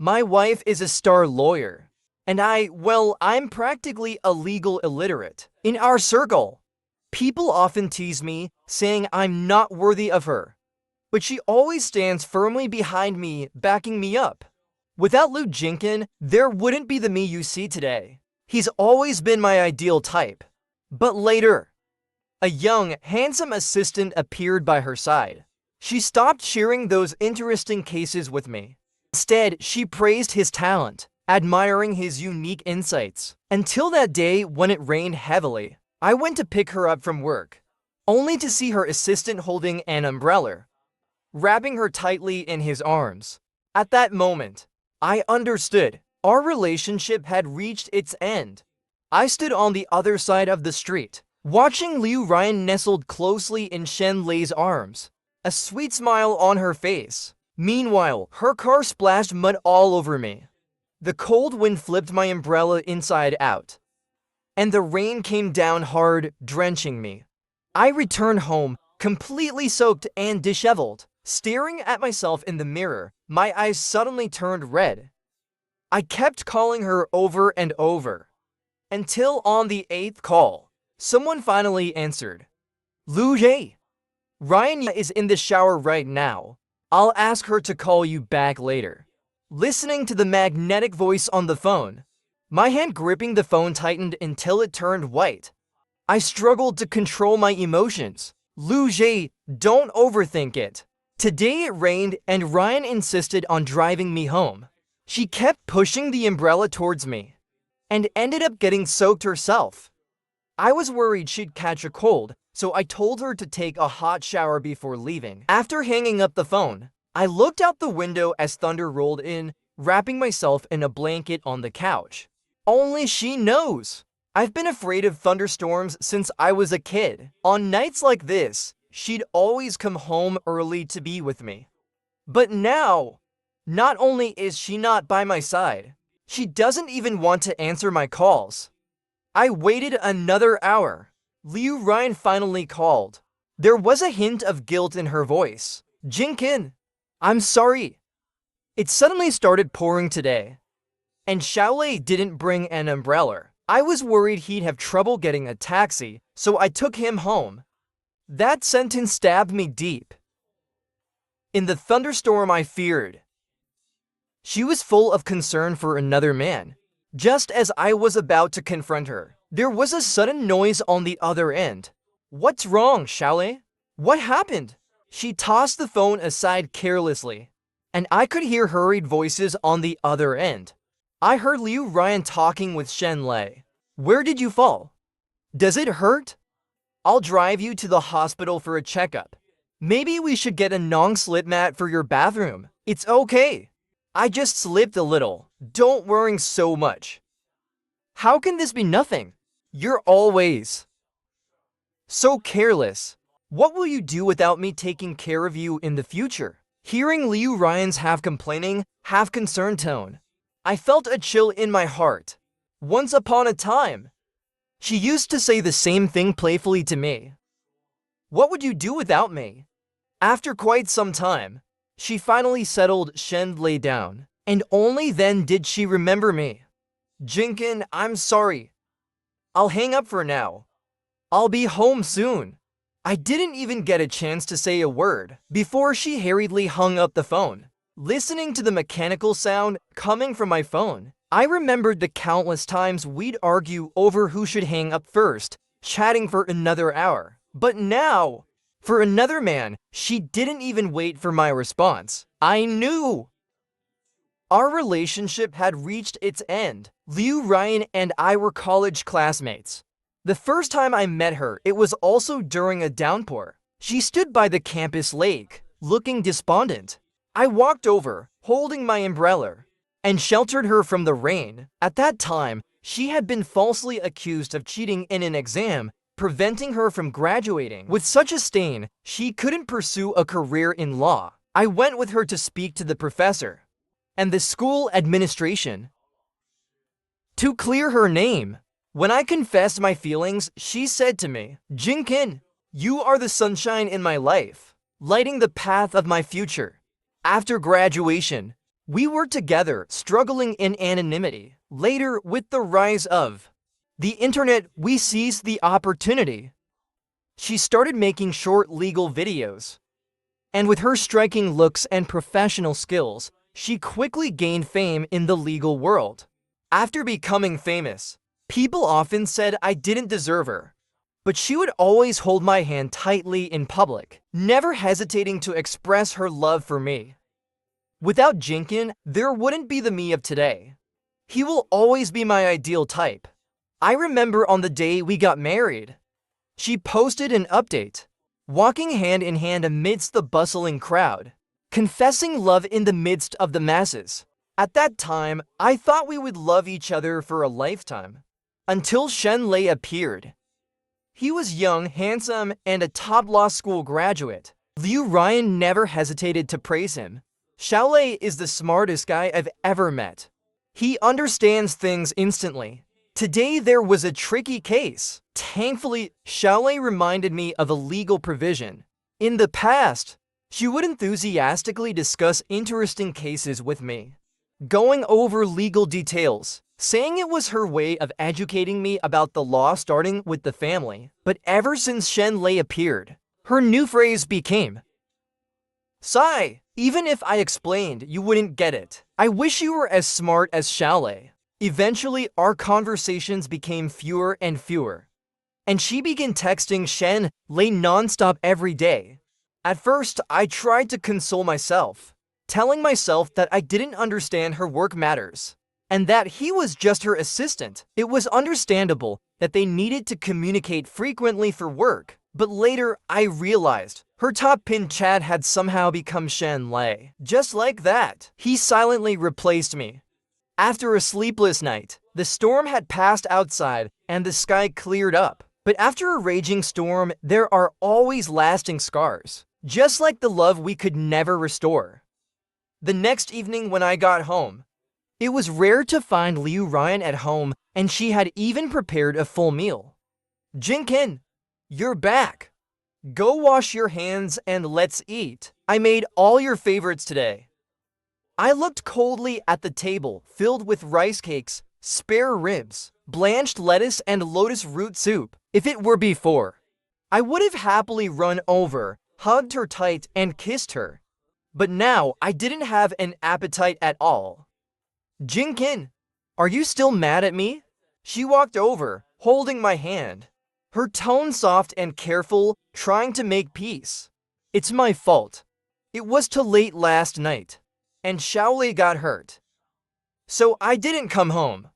My wife is a star lawyer. And I'm practically a legal illiterate. In our circle, people often tease me, saying I'm not worthy of her. But she always stands firmly behind me, backing me up. Without Liu Jinkin, there wouldn't be the me you see today. He's always been my ideal type. But later, a young, handsome assistant appeared by her side. She stopped sharing those interesting cases with me. Instead, she praised his talent, admiring his unique insights. Until that day when it rained heavily, I went to pick her up from work, only to see her assistant holding an umbrella, wrapping her tightly in his arms. At that moment, I understood. Our relationship had reached its end. I stood on the other side of the street, watching Liu Ryan nestled closely in Shen Lei's arms, a sweet smile on her face. Meanwhile, her car splashed mud all over me. The cold wind flipped my umbrella inside out, and the rain came down hard, drenching me. I returned home, completely soaked and disheveled. Staring at myself in the mirror, my eyes suddenly turned red. I kept calling her over and over, until on the 8th call, someone finally answered. Liu Ye, Ryan is in the shower right now. I'll ask her to call you back later. Listening to the magnetic voice on the phone, my hand gripping the phone tightened until it turned white. I struggled to control my emotions. Liu Ye, don't overthink it. Today it rained and Ryan insisted on driving me home. She kept pushing the umbrella towards me and ended up getting soaked herself. I was worried she'd catch a cold, so I told her to take a hot shower before leaving. After hanging up the phone, I looked out the window as thunder rolled in, wrapping myself in a blanket on the couch. Only she knows. I've been afraid of thunderstorms since I was a kid. On nights like this, she'd always come home early to be with me. But now, not only is she not by my side, she doesn't even want to answer my calls. I waited another hour. Liu Ryan finally called. There was a hint of guilt in her voice. Jinkin, I'm sorry. It suddenly started pouring today, and Xiaolei didn't bring an umbrella. I was worried he'd have trouble getting a taxi, so I took him home. That sentence stabbed me deep. In the thunderstorm I feared, she was full of concern for another man. Just as I was about to confront her, there was a sudden noise on the other end. What's wrong, Xiaolei? What happened? She tossed the phone aside carelessly, and I could hear hurried voices on the other end. I heard Liu Ryan talking with Shen Lei. Where did you fall? Does it hurt? I'll drive you to the hospital for a checkup. Maybe we should get a non-slip mat for your bathroom. It's okay. I just slipped a little. Don't worry so much. How can this be nothing? You're always so careless. What will you do without me taking care of you in the future? Hearing Liu Ryan's half-complaining, half-concerned tone, I felt a chill in my heart. Once upon a time, she used to say the same thing playfully to me. What would you do without me? After quite some time, she finally settled Shen Lei down, and only then did she remember me. Jinkin, I'm sorry. I'll hang up for now. I'll be home soon. I didn't even get a chance to say a word before she hurriedly hung up the phone. Listening to the mechanical sound coming from my phone, I remembered the countless times we'd argue over who should hang up first, chatting for another hour. But now, for another man, she didn't even wait for my response. I knew our relationship had reached its end. Liu Ryan and I were college classmates. The first time I met her, it was also during a downpour. She stood by the campus lake, looking despondent. I walked over, holding my umbrella, and sheltered her from the rain. At that time, she had been falsely accused of cheating in an exam, preventing her from graduating. With such a stain, she couldn't pursue a career in law. I went with her to speak to the professor and the school administration to clear her name. When I confessed my feelings, she said to me, Jinkin, you are the sunshine in my life, lighting the path of my future. After graduation, We were together, struggling in anonymity. Later, with the rise of the internet, we seized the opportunity. She started making short legal videos. And with her striking looks and professional skills, she quickly gained fame in the legal world. After becoming famous, people often said I didn't deserve her. But she would always hold my hand tightly in public, never hesitating to express her love for me. Without Jinkin, there wouldn't be the me of today. He will always be my ideal type. I remember on the day we got married, she posted an update, walking hand in hand amidst the bustling crowd, confessing love in the midst of the masses. At that time, I thought we would love each other for a lifetime. Until Shen Lei appeared. He was young, handsome, and a top law school graduate. Liu Ryan never hesitated to praise him. Xiaolei is the smartest guy I've ever met. He understands things instantly. Today there was a tricky case. Thankfully, Xiaolei reminded me of a legal provision. In the past, she would enthusiastically discuss interesting cases with me, going over legal details, saying it was her way of educating me about the law starting with the family. But ever since Shen Lei appeared, her new phrase became, "Sigh, even if I explained, you wouldn't get it. I wish you were as smart as Xiaolei." Eventually, our conversations became fewer and fewer, and she began texting Shen Lei nonstop every day. At first, I tried to console myself, telling myself that I didn't understand her work matters, and that he was just her assistant. It was understandable that they needed to communicate frequently for work, but later I realized her top pin Chad had somehow become Shen Lei. Just like that, he silently replaced me. After a sleepless night, the storm had passed outside and the sky cleared up. But after a raging storm, there are always lasting scars, just like the love we could never restore. The next evening when I got home, it was rare to find Liu Ryan at home, and she had even prepared a full meal. "Jinkin, you're back. Go wash your hands and let's eat. I made all your favorites today." I looked coldly at the table, filled with rice cakes, spare ribs, blanched lettuce, and lotus root soup. If it were before, I would have happily run over, hugged her tight, and kissed her. But now, I didn't have an appetite at all. "Jinkin, are you still mad at me?" She walked over, holding my hand, her tone soft and careful, trying to make peace. "It's my fault. It was too late last night, and Xiaolei got hurt. So I didn't come home.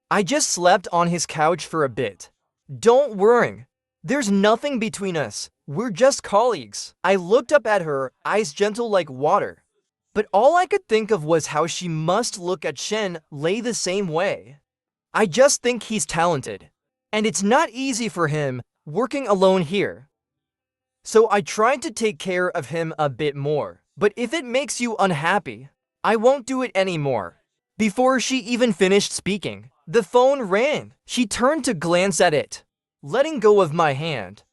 I just slept on his couch for a bit. Don't worry. There's nothing between us. We're just colleagues." I looked up at her, eyes gentle like water. But all I could think of was how she must look at Shen Lei the same way. I just think he's talented, and it's not easy for him working alone here. So I tried to take care of him a bit more. But if it makes you unhappy, I won't do it anymore. Before she even finished speaking, the phone rang. She turned to glance at it, letting go of my hand.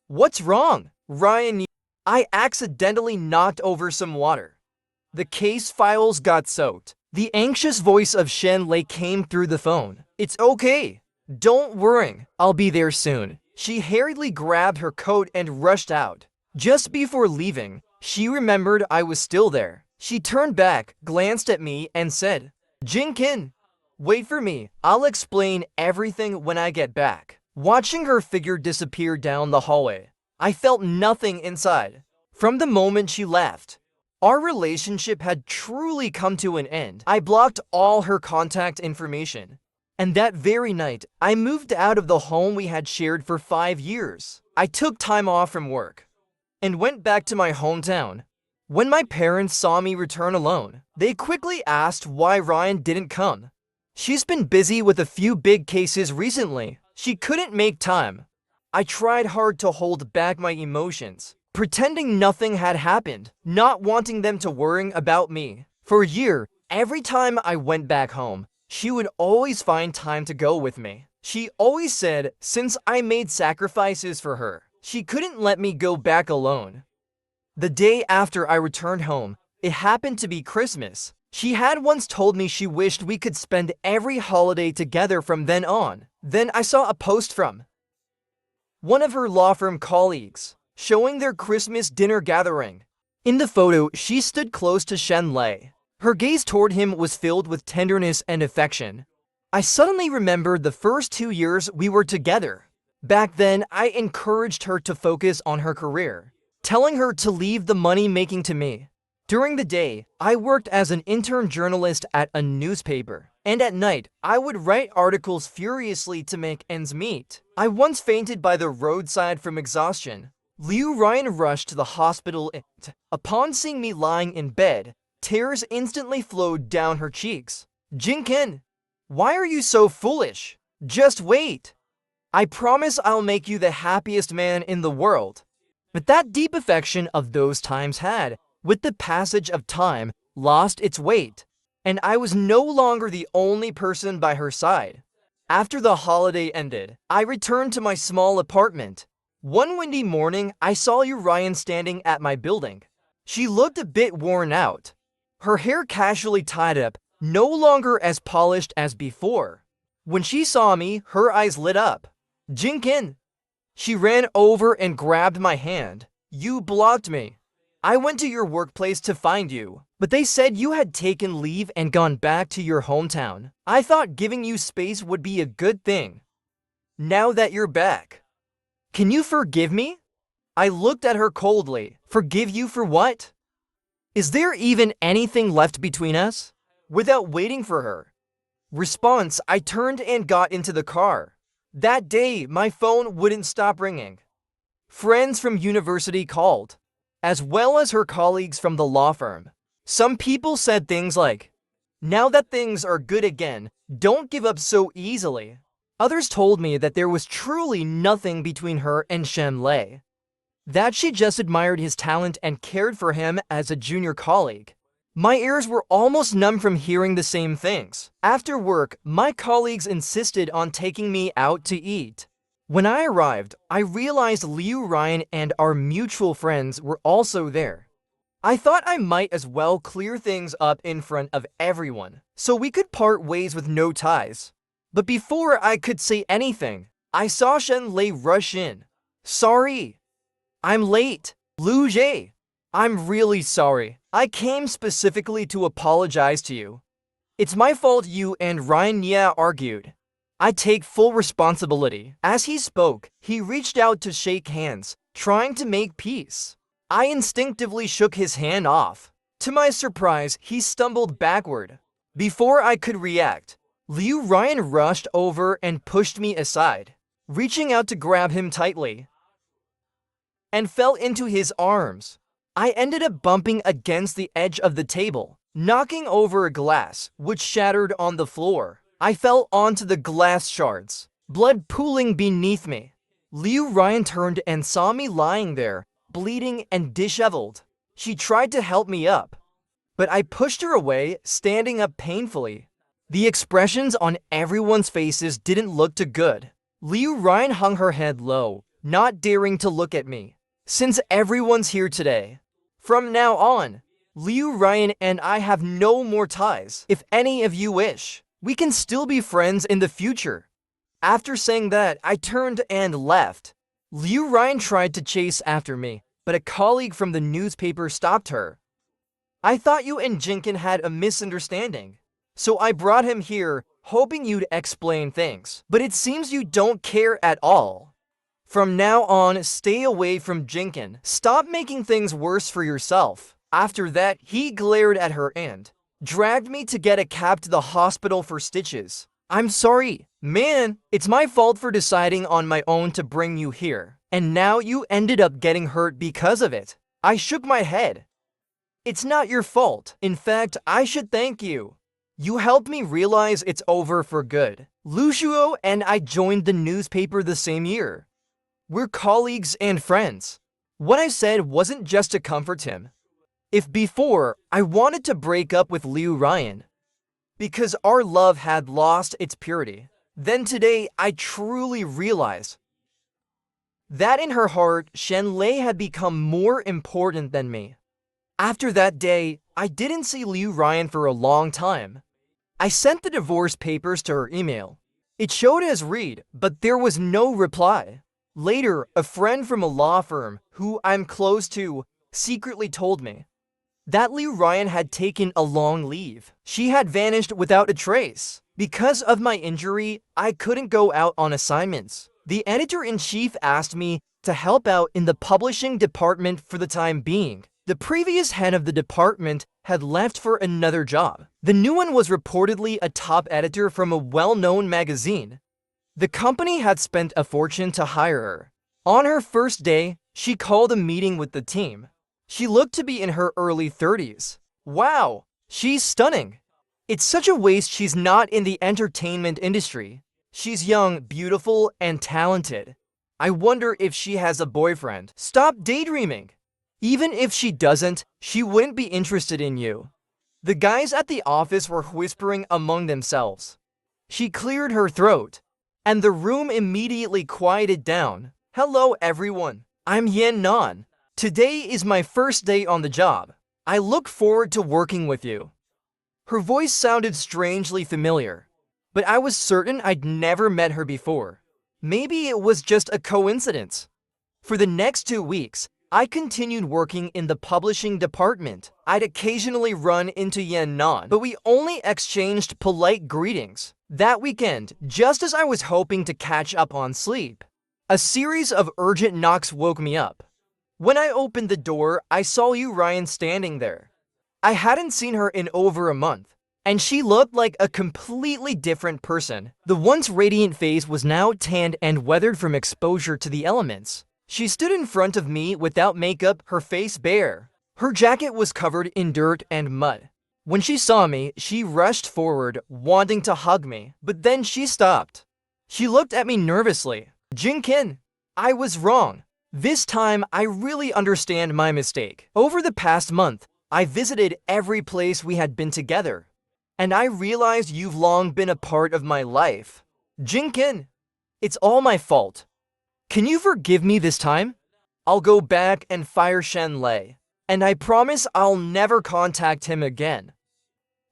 "What's wrong, Ryan?" I accidentally knocked over some water. The case files got soaked. The anxious voice of Shen Lei came through the phone. "It's okay. Don't worry. I'll be there soon." She hurriedly grabbed her coat and rushed out. Just before leaving, she remembered I was still there. She turned back, glanced at me, and said, "Jinkin, wait for me. I'll explain everything when I get back." Watching her figure disappear down the hallway, I felt nothing inside. From the moment she left, our relationship had truly come to an end. I blocked all her contact information. And that very night, I moved out of the home we had shared for 5 years. I took time off from work and went back to my hometown. When my parents saw me return alone, they quickly asked why Ryan didn't come. "She's been busy with a few big cases recently. She couldn't make time." I tried hard to hold back my emotions, pretending nothing had happened, not wanting them to worry about me. For a year, every time I went back home, she would always find time to go with me. She always said, since I made sacrifices for her, she couldn't let me go back alone. The day after I returned home, it happened to be Christmas. She had once told me she wished we could spend every holiday together from then on. Then I saw a post from one of her law firm colleagues showing their Christmas dinner gathering. In the photo, she stood close to Shen Lei. Her gaze toward him was filled with tenderness and affection. I suddenly remembered the first 2 years we were together. Back then, I encouraged her to focus on her career, telling her to leave the money making to me. During the day, I worked as an intern journalist at a newspaper, and at night, I would write articles furiously to make ends meet. I once fainted by the roadside from exhaustion. Liu Ryan rushed to the hospital and, upon seeing me lying in bed, tears instantly flowed down her cheeks. Jinken, why are you so foolish? Just wait. I promise I'll make you the happiest man in the world. But that deep affection of those times had, with the passage of time, lost its weight, and I was no longer the only person by her side. After the holiday ended, I returned to my small apartment. One windy morning, I saw Ryan standing at my building. She looked a bit worn out, her hair casually tied up, no longer as polished as before. When she saw me, her eyes lit up. Jinkin! She ran over and grabbed my hand. You blocked me. I went to your workplace to find you, but they said you had taken leave and gone back to your hometown. I thought giving you space would be a good thing. Now that you're back, can you forgive me? I looked at her coldly. Forgive you for what? Is there even anything left between us? Without waiting for her response, I turned and got into the car. That day, my phone wouldn't stop ringing. Friends from university called, as well as her colleagues from the law firm. Some people said things like, now that things are good again, don't give up so easily. Others told me that there was truly nothing between her and Shen Lei, that she just admired his talent and cared for him as a junior colleague. My ears were almost numb from hearing the same things. After work, my colleagues insisted on taking me out to eat. When I arrived, I realized Liu Ryan and our mutual friends were also there. I thought I might as well clear things up in front of everyone, so we could part ways with no ties. But before I could say anything, I saw Shen Lei rush in. Sorry, I'm late. Lu Jie, I'm really sorry. I came specifically to apologize to you. It's my fault you and Ryan Ye argued. I take full responsibility. As he spoke, he reached out to shake hands, trying to make peace. I instinctively shook his hand off. To my surprise, he stumbled backward. Before I could react, Liu Ryan rushed over and pushed me aside, reaching out to grab him tightly, and fell into his arms. I ended up bumping against the edge of the table, knocking over a glass, which shattered on the floor. I fell onto the glass shards, blood pooling beneath me. Liu Ryan turned and saw me lying there, bleeding and disheveled. She tried to help me up, but I pushed her away, standing up painfully. The expressions on everyone's faces didn't look too good. Liu Ryan hung her head low, not daring to look at me. Since everyone's here today, from now on, Liu Ryan and I have no more ties. If any of you wish, we can still be friends in the future. After saying that, I turned and left. Liu Ryan tried to chase after me, but a colleague from the newspaper stopped her. I thought you and Jinkin had a misunderstanding, so I brought him here, hoping you'd explain things. But it seems you don't care at all. From now on, stay away from Jinkin. Stop making things worse for yourself. After that, he glared at her and dragged me to get a cab to the hospital for stitches. I'm sorry, man. It's my fault for deciding on my own to bring you here. And now you ended up getting hurt because of it. I shook my head. It's not your fault. In fact, I should thank you. You helped me realize it's over for good. Lu Shuo and I joined the newspaper the same year. We're colleagues and friends. What I said wasn't just to comfort him. If before, I wanted to break up with Liu Ryan because our love had lost its purity, then today I truly realized that in her heart, Shen Lei had become more important than me. After that day, I didn't see Liu Ryan for a long time. I sent the divorce papers to her email. It showed as read, but there was no reply. Later, a friend from a law firm who I'm close to secretly told me that Liu Ryan had taken a long leave. She had vanished without a trace. Because of my injury, I couldn't go out on assignments. The editor-in-chief asked me to help out in the publishing department for the time being. The previous head of the department had left for another job. The new one was reportedly a top editor from a well-known magazine. The company had spent a fortune to hire her. On her first day, she called a meeting with the team. She looked to be in her early 30s. Wow, she's stunning. It's such a waste she's not in the entertainment industry. She's young, beautiful, and talented. I wonder if she has a boyfriend. Stop daydreaming. Even if she doesn't, she wouldn't be interested in you. The guys at the office were whispering among themselves. She cleared her throat, and the room immediately quieted down. Hello everyone, I'm Yan Nan. Today is my first day on the job. I look forward to working with you. Her voice sounded strangely familiar, but I was certain I'd never met her before. Maybe it was just a coincidence. For the next 2 weeks, I continued working in the publishing department. I'd occasionally run into Yan Nan, but we only exchanged polite greetings. That weekend, just as I was hoping to catch up on sleep, a series of urgent knocks woke me up. When I opened the door, I saw Liu Ryan standing there. I hadn't seen her in over a month, and she looked like a completely different person. The once radiant face was now tanned and weathered from exposure to the elements. She stood in front of me without makeup, her face bare. Her jacket was covered in dirt and mud. When she saw me, she rushed forward, wanting to hug me, but then she stopped. She looked at me nervously. Jinkin, I was wrong. This time, I really understand my mistake. Over the past month, I visited every place we had been together, and I realized you've long been a part of my life. Jinkin, it's all my fault. Can you forgive me this time? I'll go back and fire Shen Lei, and I promise I'll never contact him again.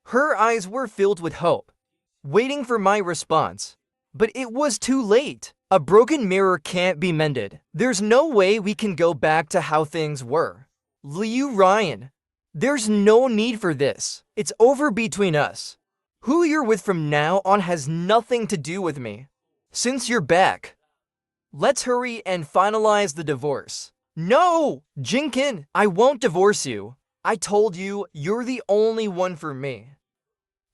Her eyes were filled with hope, waiting for my response. But it was too late. A broken mirror can't be mended. There's no way we can go back to how things were. Liu Ryan, there's no need for this. It's over between us. Who you're with from now on has nothing to do with me. Since you're back, let's hurry and finalize the divorce. No! Jinkin, I won't divorce you. I told you, you're the only one for me.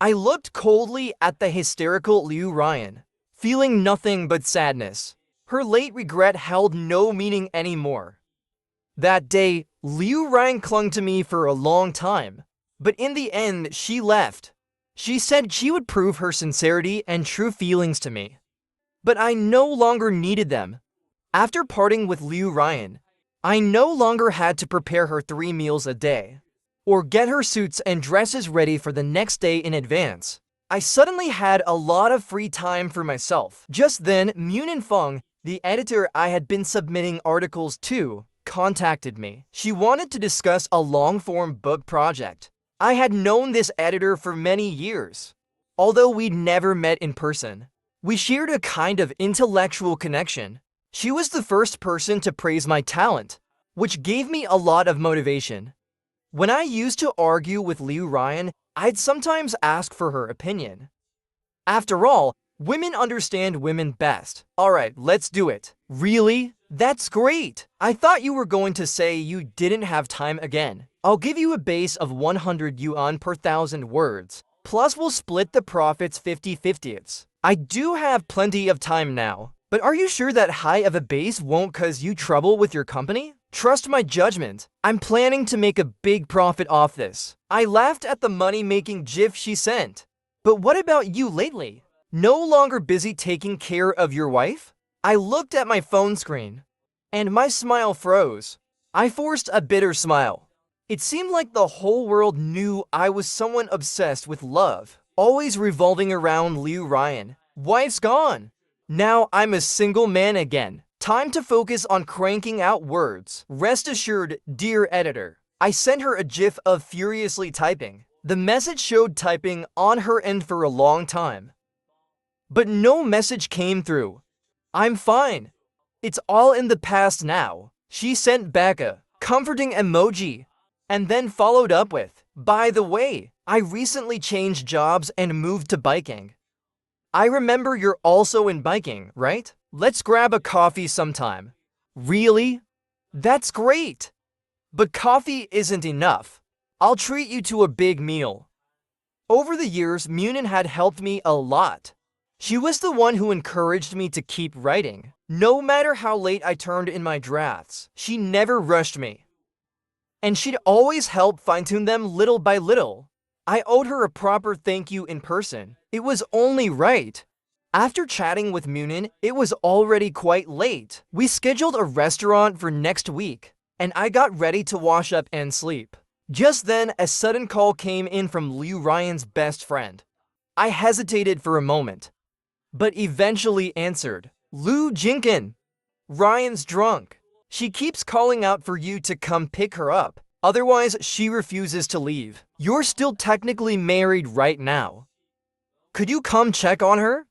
I looked coldly at the hysterical Liu Ryan, feeling nothing but sadness. Her late regret held no meaning anymore. That day, Liu Ryan clung to me for a long time, but in the end, she left. She said she would prove her sincerity and true feelings to me. But I no longer needed them. After parting with Liu Ryan, I no longer had to prepare her 3 meals a day, or get her suits and dresses ready for the next day in advance. I suddenly had a lot of free time for myself. Just then, Munin Feng, the editor I had been submitting articles to, contacted me. She wanted to discuss a long-form book project. I had known this editor for many years, although we'd never met in person. We shared a kind of intellectual connection. She was the first person to praise my talent, which gave me a lot of motivation. When I used to argue with Liu Ryan, I'd sometimes ask for her opinion. After all, women understand women best. Alright, let's do it. Really? That's great! I thought you were going to say you didn't have time again. I'll give you a base of 100 yuan per 1,000 words. Plus we'll split the profits 50-50. I do have plenty of time now. But are you sure that high of a base won't cause you trouble with your company? Trust my judgment. I'm planning to make a big profit off this. I laughed at the money-making gif she sent. But what about you lately? No longer busy taking care of your wife? I looked at my phone screen, and my smile froze. I forced a bitter smile. It seemed like the whole world knew I was someone obsessed with love, always revolving around Liu Ryan. Wife's gone. Now I'm a single man again. Time to focus on cranking out words. Rest assured, dear editor, I sent her a gif of furiously typing. The message showed typing on her end for a long time. But no message came through. I'm fine. It's all in the past now. She sent back a comforting emoji and then followed up with, by the way, I recently changed jobs and moved to biking. I remember you're also in biking, right? Let's grab a coffee sometime. Really? That's great. But coffee isn't enough. I'll treat you to a big meal. Over the years, Munin had helped me a lot. She was the one who encouraged me to keep writing. No matter how late I turned in my drafts, she never rushed me. And she'd always help fine-tune them little by little. I owed her a proper thank you in person. It was only right. After chatting with Munin, it was already quite late. We scheduled a restaurant for next week, and I got ready to wash up and sleep. Just then, a sudden call came in from Liu Ryan's best friend. I hesitated for a moment, but eventually answered. Liu Jinkin, Ryan's drunk. She keeps calling out for you to come pick her up. Otherwise, she refuses to leave. You're still technically married right now. Could you come check on her?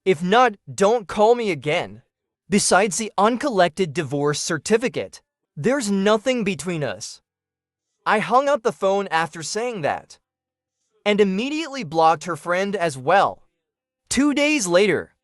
If not, don't call me again. Besides the uncollected divorce certificate, there's nothing between us. I hung up the phone after saying that, and immediately blocked her friend as well. 2 days later,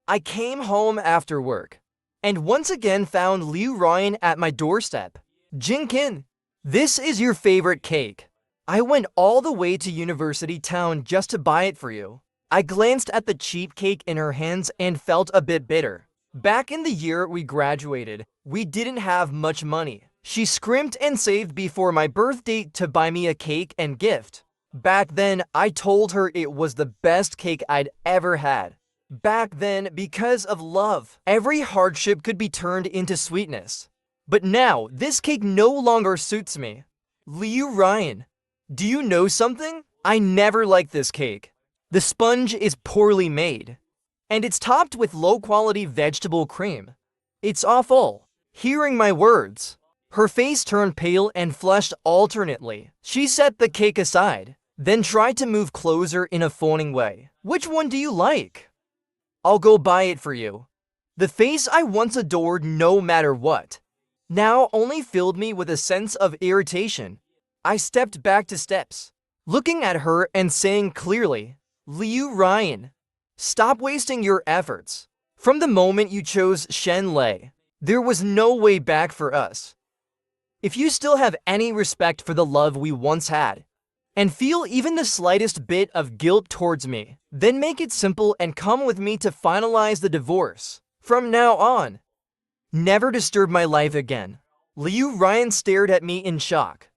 I came home after work, and once again found Liu Ryan at my doorstep. Jinkin, this is your favorite cake. I went all the way to University Town just to buy it for you. I glanced at the cheap cake in her hands and felt a bit bitter. Back in the year we graduated, we didn't have much money. She scrimped and saved before my birthday to buy me a cake and gift. Back then, I told her it was the best cake I'd ever had. Back then, because of love, every hardship could be turned into sweetness. But now, this cake no longer suits me. Liu Ryan, do you know something? I never liked this cake. The sponge is poorly made, and it's topped with low-quality vegetable cream. It's awful. Hearing my words, her face turned pale and flushed alternately. She set the cake aside, then tried to move closer in a phoning way. Which one do you like? I'll go buy it for you. The face I once adored no matter what, now only filled me with a sense of irritation. I stepped back to steps, looking at her and saying clearly, Liu Ryan, stop wasting your efforts. From the moment you chose Shen Lei, there was no way back for us. If you still have any respect for the love we once had, and feel even the slightest bit of guilt towards me, then make it simple and come with me to finalize the divorce. From now on, never disturb my life again. Liu Ryan stared at me in shock,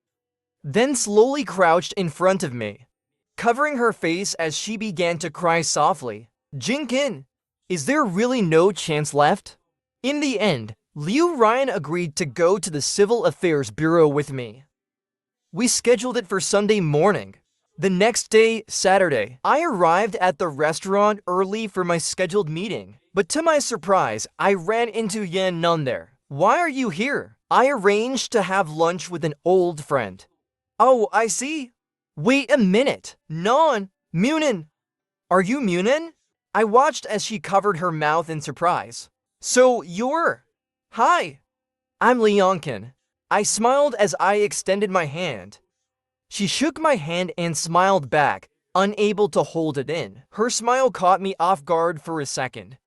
then slowly crouched in front of me, covering her face as she began to cry softly. Jinkin, is there really no chance left? In the end, Liu Ryan agreed to go to the Civil Affairs Bureau with me. We scheduled it for Sunday morning. The next day, Saturday, I arrived at the restaurant early for my scheduled meeting. But to my surprise, I ran into Yan Nun there. Why are you here? I arranged to have lunch with an old friend. Oh, I see. Wait a minute. Non, Munin. Are you Munin? I watched as she covered her mouth in surprise. So you're... Hi. I'm Leonkin. I smiled as I extended my hand. She shook my hand and smiled back, unable to hold it in. Her smile caught me off guard for a second.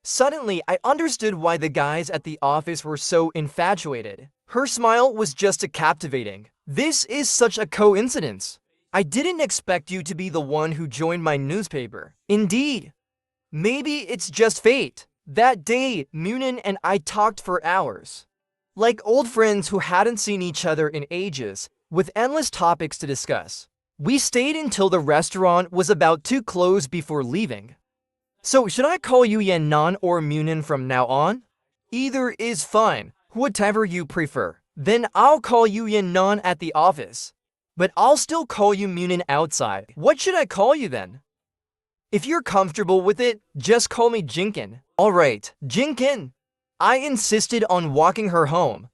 Suddenly, I understood why the guys at the office were so infatuated. Her smile was just captivating. This is such a coincidence. I didn't expect you to be the one who joined my newspaper. Indeed. Maybe it's just fate. That day, Munin and I talked for hours. Like old friends who hadn't seen each other in ages, with endless topics to discuss. We stayed until the restaurant was about to close before leaving. So should I call you Yan Nan or Munin from now on? Either is fine, whatever you prefer. Then I'll call you Yan Nan at the office. But I'll still call you Munin outside. What should I call you then? If you're comfortable with it, just call me Jinkin. Alright, Jinkin. I insisted on walking her home.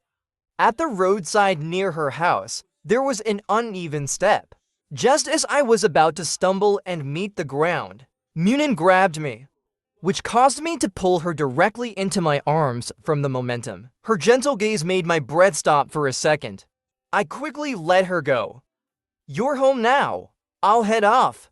At the roadside near her house, there was an uneven step. Just as I was about to stumble and meet the ground, Munin grabbed me, which caused me to pull her directly into my arms from the momentum. Her gentle gaze made my breath stop for a second. I quickly let her go. "You're home now. I'll head off.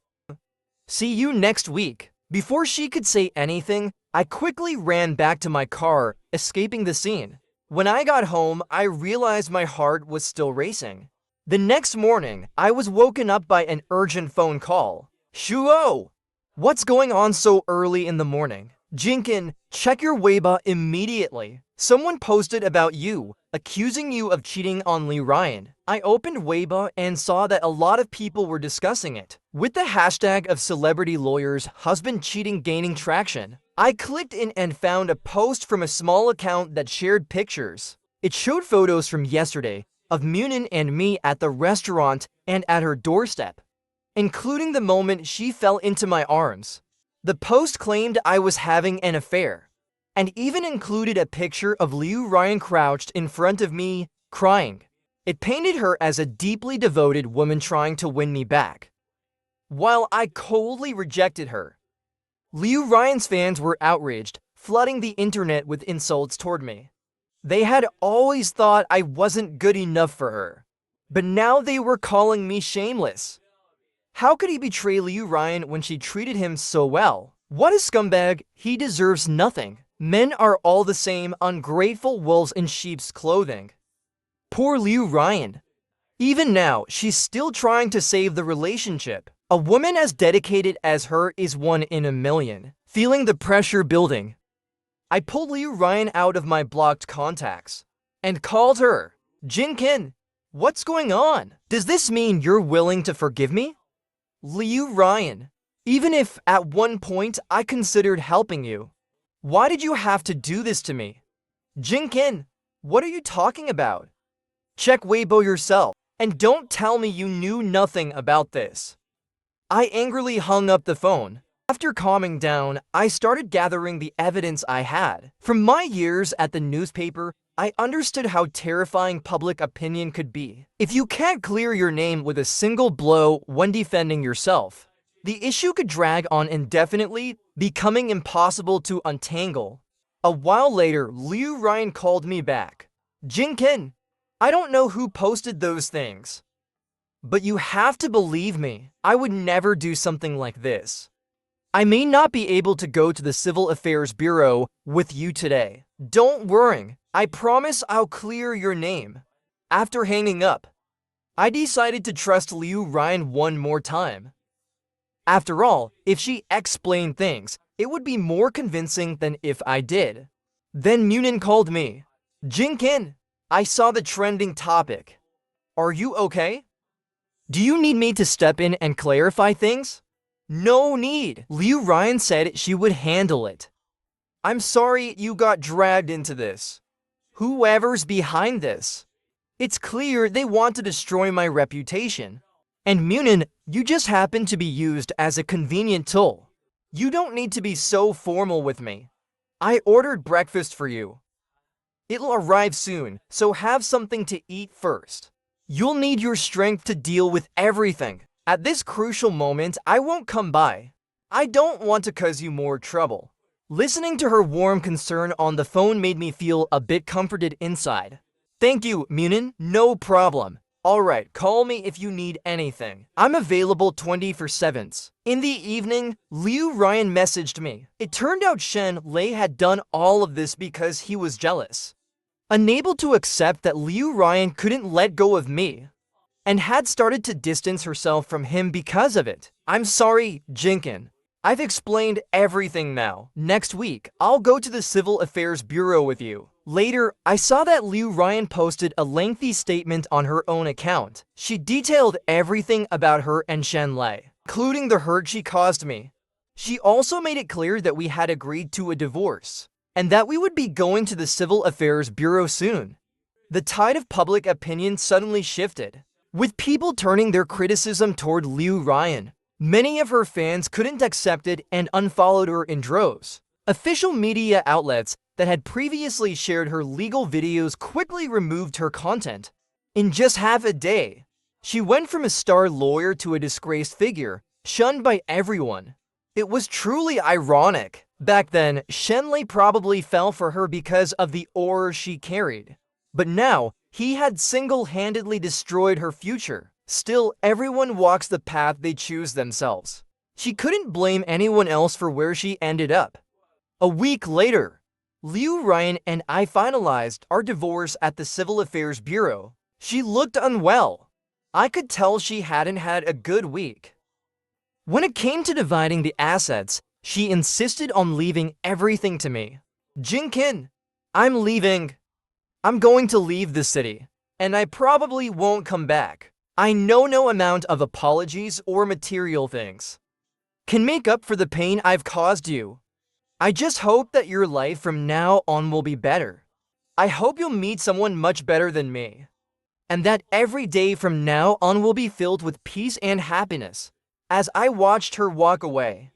See you next week." Before she could say anything, I quickly ran back to my car, escaping the scene. When I got home, I realized my heart was still racing. The next morning, I was woken up by an urgent phone call. "Shuo! What's going on so early in the morning? Jinkin, check your Weibo immediately. Someone posted about you, accusing you of cheating on Liu Ryan." I opened Weibo and saw that a lot of people were discussing it, with the hashtag of celebrity lawyer's husband cheating gaining traction. I clicked in and found a post from a small account that shared pictures. It showed photos from yesterday of Munin and me at the restaurant and at her doorstep, including the moment she fell into my arms. The post claimed I was having an affair, and even included a picture of Liu Ryan crouched in front of me, crying. It painted her as a deeply devoted woman trying to win me back, while I coldly rejected her. Liu Ryan's fans were outraged, flooding the internet with insults toward me. They had always thought I wasn't good enough for her, but now they were calling me shameless. How could he betray Liu Ryan when she treated him so well? What a scumbag, he deserves nothing. Men are all the same, ungrateful wolves in sheep's clothing. Poor Liu Ryan. Even now, she's still trying to save the relationship. A woman as dedicated as her is one in a million. Feeling the pressure building, I pulled Liu Ryan out of my blocked contacts and called her. "Jinkin, what's going on? Does this mean you're willing to forgive me?" "Liu Ryan, even if at one point I considered helping you, why did you have to do this to me?" "Jinkin, what are you talking about? Check Weibo yourself, and don't tell me you knew nothing about this." I angrily hung up the phone. After calming down, I started gathering the evidence I had. From my years at the newspaper, I understood how terrifying public opinion could be. If you can't clear your name with a single blow when defending yourself, the issue could drag on indefinitely, becoming impossible to untangle. A while later, Liu Ryan called me back. "Jinkin, I don't know who posted those things, but you have to believe me. I would never do something like this. I may not be able to go to the Civil Affairs Bureau with you today. Don't worry, I promise I'll clear your name." After hanging up, I decided to trust Liu Ryan one more time. After all, if she explained things, it would be more convincing than if I did. Then Munin called me. "Jinkin, I saw the trending topic. Are you okay? Do you need me to step in and clarify things?" "No need. Liu Ryan said she would handle it. I'm sorry you got dragged into this. Whoever's behind this, it's clear they want to destroy my reputation. And Munin, you just happen to be used as a convenient tool. You don't need to be so formal with me. I ordered breakfast for you. It'll arrive soon, so have something to eat first. You'll need your strength to deal with everything. At this crucial moment, I won't come by. I don't want to cause you more trouble." Listening to her warm concern on the phone made me feel a bit comforted inside. "Thank you, Munin. No problem. Alright, call me if you need anything. I'm available 24/7. In the evening, Liu Ryan messaged me. It turned out Shen Lei had done all of this because he was jealous, unable to accept that Liu Ryan couldn't let go of me, and had started to distance herself from him because of it. "I'm sorry, Jinkin. I've explained everything now. Next week, I'll go to the Civil Affairs Bureau with you." Later, I saw that Liu Ryan posted a lengthy statement on her own account. She detailed everything about her and Shen Lei, including the hurt she caused me. She also made it clear that we had agreed to a divorce, and that we would be going to the Civil Affairs Bureau soon. The tide of public opinion suddenly shifted, with people turning their criticism toward Liu Ryan. Many of her fans couldn't accept it and unfollowed her in droves. Official media outlets that had previously shared her legal videos quickly removed her content. In just half a day, she went from a star lawyer to a disgraced figure, shunned by everyone. It was truly ironic. Back then, Shenlei probably fell for her because of the aura she carried. But now, he had single-handedly destroyed her future. Still, everyone walks the path they choose themselves. She couldn't blame anyone else for where she ended up. A week later, Liu Ryan and I finalized our divorce at the Civil Affairs Bureau. She looked unwell. I could tell she hadn't had a good week. When it came to dividing the assets, she insisted on leaving everything to me. Jinkin, I'm leaving. I'm going to leave the city, and I probably won't come back. I know no amount of apologies or material things can make up for the pain I've caused you. I just hope that your life from now on will be better. I hope you'll meet someone much better than me, and that every day from now on will be filled with peace and happiness. As I watched her walk away,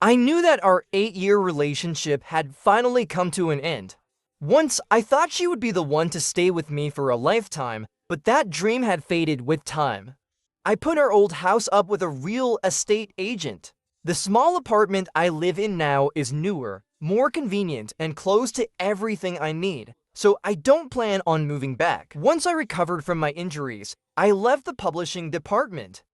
I knew that our 8-year relationship had finally come to an end. Once, I thought she would be the one to stay with me for a lifetime, but that dream had faded with time. I put our old house up with a real estate agent. The small apartment I live in now is newer, more convenient, and close to everything I need, so I don't plan on moving back. Once I recovered from my injuries, I left the publishing department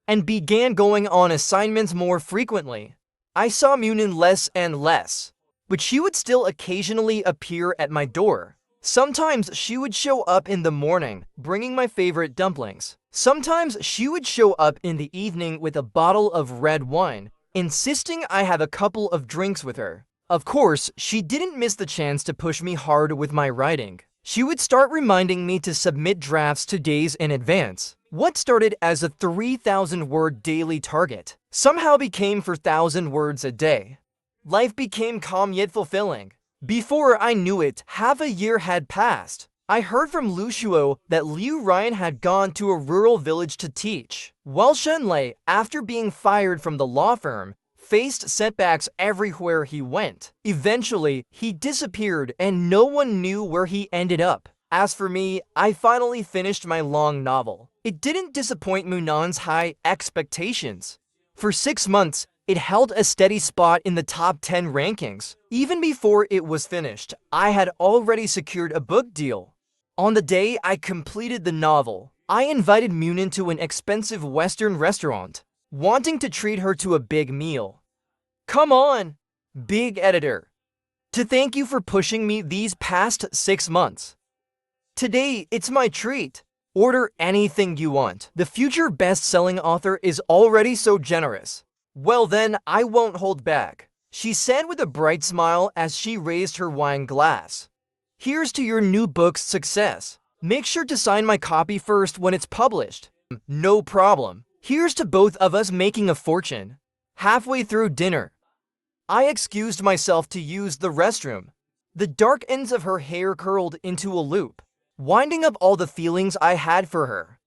and began going on assignments more frequently. I saw Munin less and less, but she would still occasionally appear at my door. Sometimes she would show up in the morning, bringing my favorite dumplings. Sometimes she would show up in the evening with a bottle of red wine, insisting I have a couple of drinks with her. Of course, she didn't miss the chance to push me hard with my writing. She would start reminding me to submit drafts 2 days in advance. What started as a 3,000-word daily target somehow became 4,000 words a day. Life became calm yet fulfilling. Before I knew it, half a year had passed. I heard from Lu Shuo that Liu Ryan had gone to a rural village to teach, while Shenlei, after being fired from the law firm, faced setbacks everywhere he went. Eventually, he disappeared and no one knew where he ended up. As for me, I finally finished my long novel. It didn't disappoint Munan's high expectations. For 6 months, it held a steady spot in the top 10 rankings. Even before it was finished, I had already secured a book deal. On the day I completed the novel, I invited Munin to an expensive Western restaurant, wanting to treat her to a big meal. Come on, big editor, to thank you for pushing me these past 6 months. Today, it's my treat. Order anything you want. The future best-selling author is already so generous. Well then, I won't hold back, she said with a bright smile as she raised her wine glass. Here's to your new book's success. Make sure to sign my copy first when it's published. No problem. Here's to both of us making a fortune. Halfway through dinner, I excused myself to use the restroom. The dark ends of her hair curled into a loop, winding up all the feelings I had for her.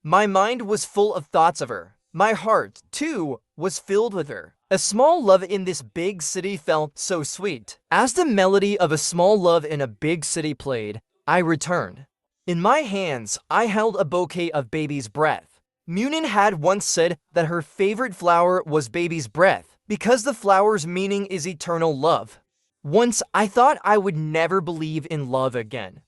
My mind was full of thoughts of her. My heart, too, was filled with her. A small love in this big city felt so sweet. As the melody of a small love in a big city played, I returned. In my hands, I held a bouquet of baby's breath. Munin had once said that her favorite flower was baby's breath because the flower's meaning is eternal love. Once, I thought I would never believe in love again,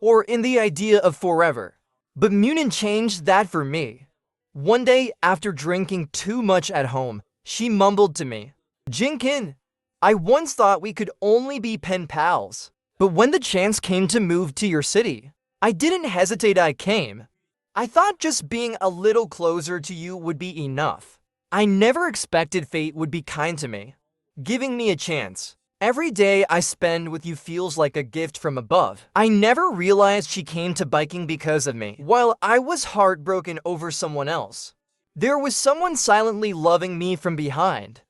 or in the idea of forever. But Munin changed that for me. One day, after drinking too much at home, she mumbled to me, Jinkin, I once thought we could only be pen pals. But when the chance came to move to your city, I didn't hesitate, I came. I thought just being a little closer to you would be enough. I never expected fate would be kind to me, giving me a chance. Every day I spend with you feels like a gift from above. I never realized she came to biking because of me, while I was heartbroken over someone else. There was someone silently loving me from behind.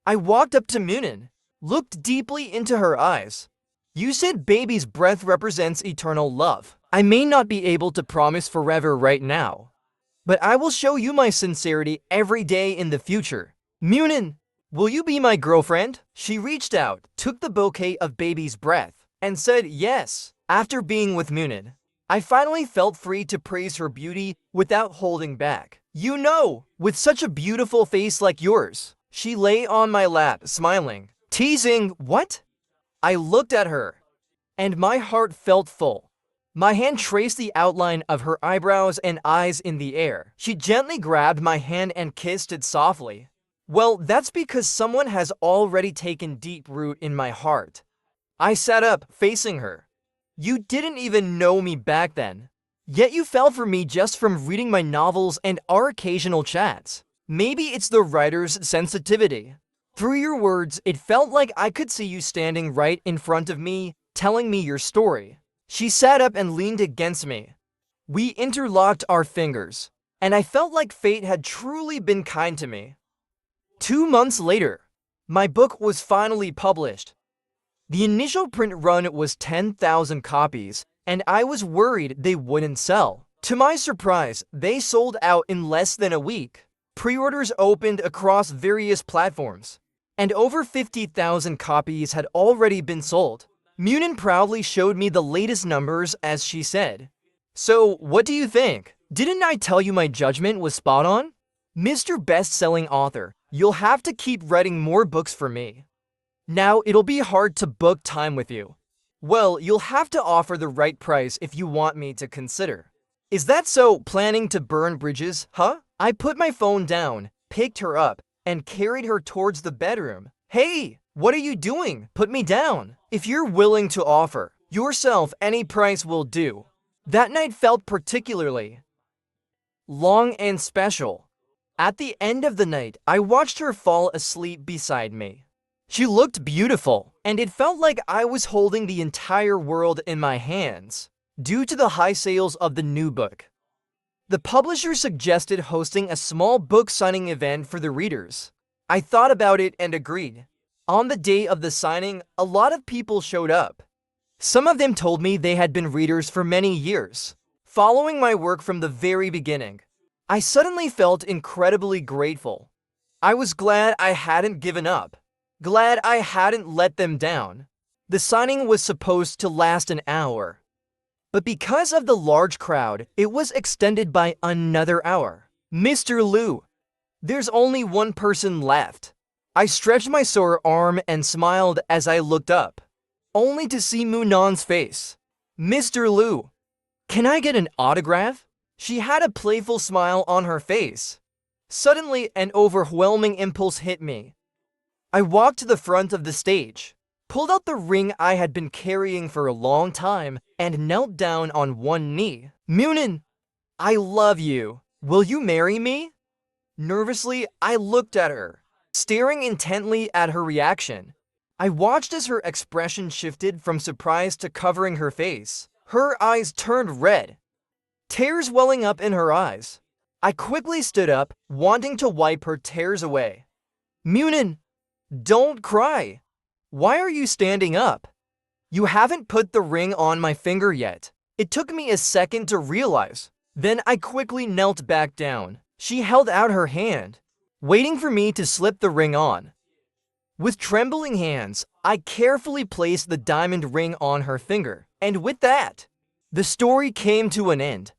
I walked up to Munin, looked deeply into her eyes. You said baby's breath represents eternal love. I may not be able to promise forever right now, but I will show you my sincerity every day in the future. Munin, Will you be my girlfriend? She reached out, took the bouquet of baby's breath, and said yes. After being with Munin, I finally felt free to praise her beauty without holding back. You know, with such a beautiful face like yours. She lay on my lap, smiling. Teasing, what? I looked at her, and my heart felt full. My hand traced the outline of her eyebrows and eyes in the air. She gently grabbed my hand and kissed it softly. Well, that's because someone has already taken deep root in my heart. I sat up, facing her. You didn't even know me back then. Yet you fell for me just from reading my novels and our occasional chats. Maybe it's the writer's sensitivity. Through your words, it felt like I could see you standing right in front of me, telling me your story. She sat up and leaned against me. We interlocked our fingers, and I felt like fate had truly been kind to me. 2 months later, my book was finally published. The initial print run was 10,000 copies, and I was worried they wouldn't sell. To my surprise, they sold out in less than a week. Pre-orders opened across various platforms, and over 50,000 copies had already been sold. Munin proudly showed me the latest numbers as she said, "So, what do you think? Didn't I tell you my judgment was spot on? Mr. Best-selling author, you'll have to keep writing more books for me. Now, it'll be hard to book time with you. Well, you'll have to offer the right price if you want me to consider." Is that so? Planning to burn bridges, huh? I put my phone down, picked her up, and carried her towards the bedroom. Hey, what are you doing? Put me down. If you're willing to offer yourself, any price will do. That night felt particularly long and special. At the end of the night, I watched her fall asleep beside me. She looked beautiful, and it felt like I was holding the entire world in my hands. Due to the high sales of the new book, the publisher suggested hosting a small book signing event for the readers. I thought about it and agreed. On the day of the signing, a lot of people showed up. Some of them told me they had been readers for many years, following my work from the very beginning. I suddenly felt incredibly grateful. I was glad I hadn't given up, glad I hadn't let them down. The signing was supposed to last an hour, but because of the large crowd, it was extended by another hour. Mr. Liu, there's only one person left. I stretched my sore arm and smiled as I looked up, only to see Munan's face. Mr. Liu, can I get an autograph? She had a playful smile on her face. Suddenly, an overwhelming impulse hit me. I walked to the front of the stage, pulled out the ring I had been carrying for a long time, and knelt down on one knee. Munin, I love you. Will you marry me? Nervously, I looked at her, staring intently at her reaction. I watched as her expression shifted from surprise to covering her face. Her eyes turned red, tears welling up in her eyes. I quickly stood up, wanting to wipe her tears away. Munin, don't cry. Why are you standing up? You haven't put the ring on my finger yet. It took me a second to realize. Then I quickly knelt back down. She held out her hand, waiting for me to slip the ring on. With trembling hands, I carefully placed the diamond ring on her finger. And with that, the story came to an end.